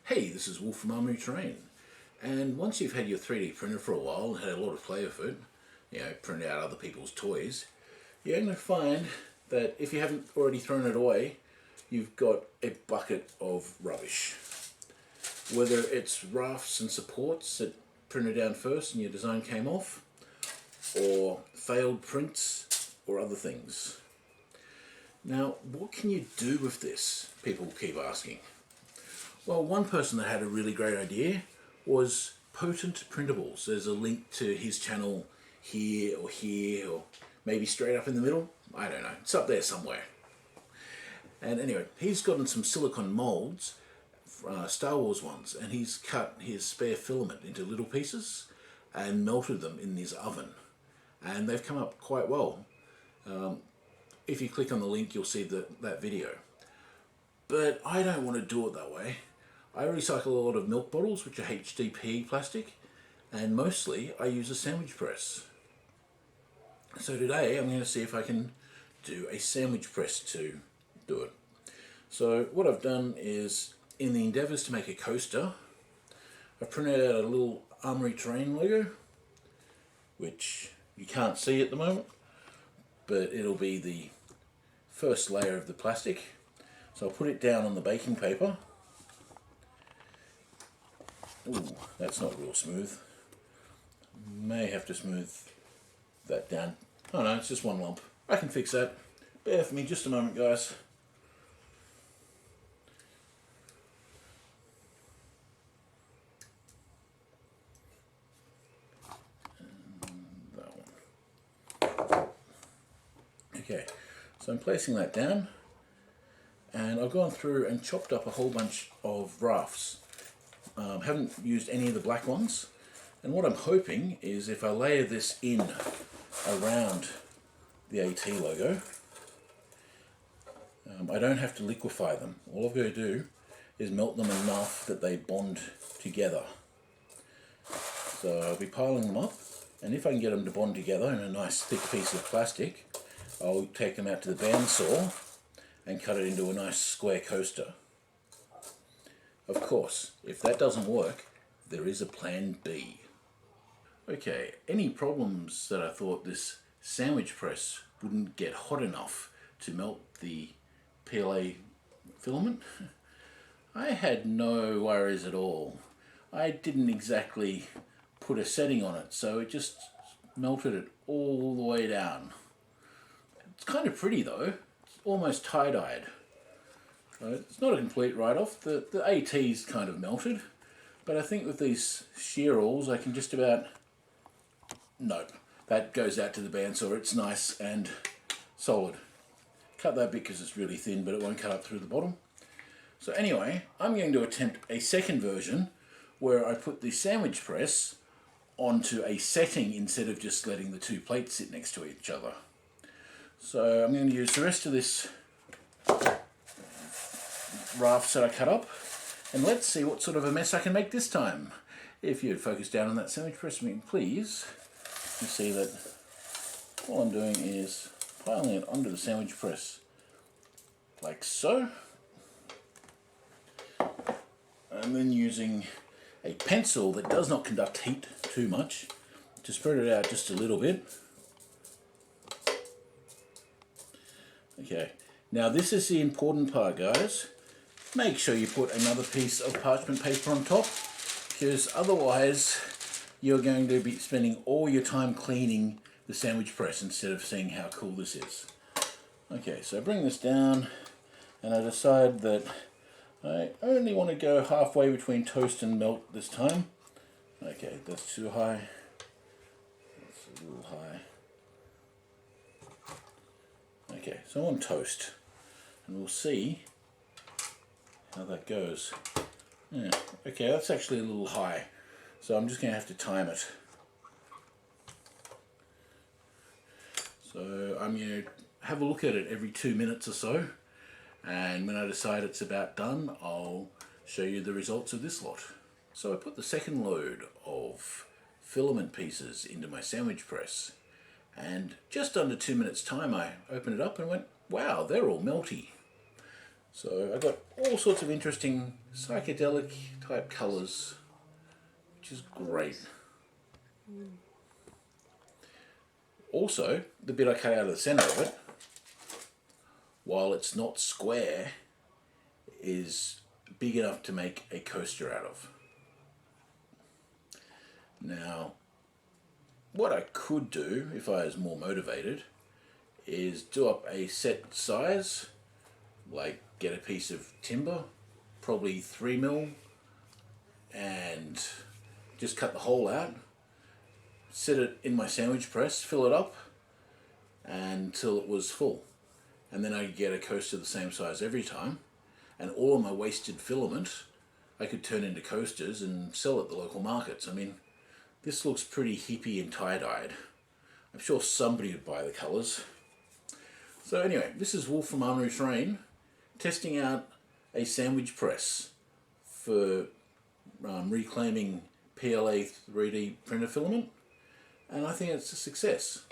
Hey, this is Wolf from Armoury-Terrain. And once you've had your 3D printer for a while and had a lot of play with it, print out other people's toys, you're going to find that if you haven't already thrown it away, you've got a bucket of rubbish. Whether it's rafts and supports that printed down first and your design came off, or failed prints or other things. Now, what can you do with this? People keep asking. Well, one person that had a really great idea was Potent Printables. There's a link to his channel here, or maybe straight up in the middle. I don't know. It's up there somewhere. And anyway, he's gotten some silicone molds, Star Wars ones, and he's cut his spare filament into little pieces and melted them in his oven. And they've come up quite well. If you click on the link, you'll see that video. But I don't want to do it that way. I recycle a lot of milk bottles, which are HDPE plastic, and mostly I use a sandwich press. So today I'm going to see if I can do a sandwich press to do it. So what I've done is, in the endeavours to make a coaster, I've printed out a little Armoury-Terrain logo, which you can't see at the moment, but it'll be the first layer of the plastic. So I'll put it down on the baking paper. Ooh, that's not real smooth. May have to smooth that down. Oh no, it's just one lump. I can fix that. Bear with me just a moment, guys. And that one. Okay, so I'm placing that down, and I've gone through and chopped up a whole bunch of rafts. Haven't used any of the black ones, and what I'm hoping is if I layer this in around the AT logo, I don't have to liquefy them. All I've got to do is melt them enough that they bond together. So I'll be piling them up, and if I can get them to bond together in a nice thick piece of plastic, I'll take them out to the bandsaw and cut it into a nice square coaster. Of course, if that doesn't work, there is a plan B. Okay, any problems that I thought this sandwich press wouldn't get hot enough to melt the PLA filament? I had no worries at all. I didn't exactly put a setting on it, so it just melted it all the way down. It's kind of pretty though. It's almost tie-dyed. It's not a complete write-off. The AT's kind of melted, but I think with these shear awls I can just about... Nope, that goes out to the bandsaw. It's nice and solid. Cut that bit because it's really thin, but it won't cut up through the bottom. So anyway, I'm going to attempt a second version where I put the sandwich press onto a setting instead of just letting the two plates sit next to each other. So I'm going to use the rest of this rafts that I cut up, and let's see what sort of a mess I can make this time. If you'd focus down on that sandwich press for me, please, you see that all I'm doing is piling it onto the sandwich press, like so, and then using a pencil that does not conduct heat too much to spread it out just a little bit. Okay, now this is the important part, guys. Make sure you put another piece of parchment paper on top, because otherwise you're going to be spending all your time cleaning the sandwich press instead of seeing how cool this is. Okay, so I bring this down, and I decide that I only want to go halfway between toast and melt this time. Okay, that's too high. That's a little high. Okay, so I'm on toast, and we'll see how that goes. Yeah, okay, that's actually a little high, so I'm just going to have to time it. So I'm going to have a look at it every 2 minutes or so, and when I decide it's about done, I'll show you the results of this lot. So I put the second load of filament pieces into my sandwich press, and just under 2 minutes time I opened it up and went, wow, they're all melty. So I got all sorts of interesting psychedelic type colours, which is great. Also, the bit I cut out of the centre of it, while it's not square, is big enough to make a coaster out of. Now, what I could do, if I was more motivated, is do up a set size, like get a piece of timber, probably 3mm, and just cut the hole out, set it in my sandwich press, fill it up until it was full. And then I'd get a coaster the same size every time, and all of my wasted filament I could turn into coasters and sell at the local markets. I mean, this looks pretty hippie and tie-dyed. I'm sure somebody would buy the colours. So anyway, this is Wolf from Armoury-Terrain testing out a sandwich press for reclaiming PLA 3D printer filament, and I think it's a success.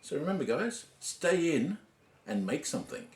So remember guys, stay in and make something.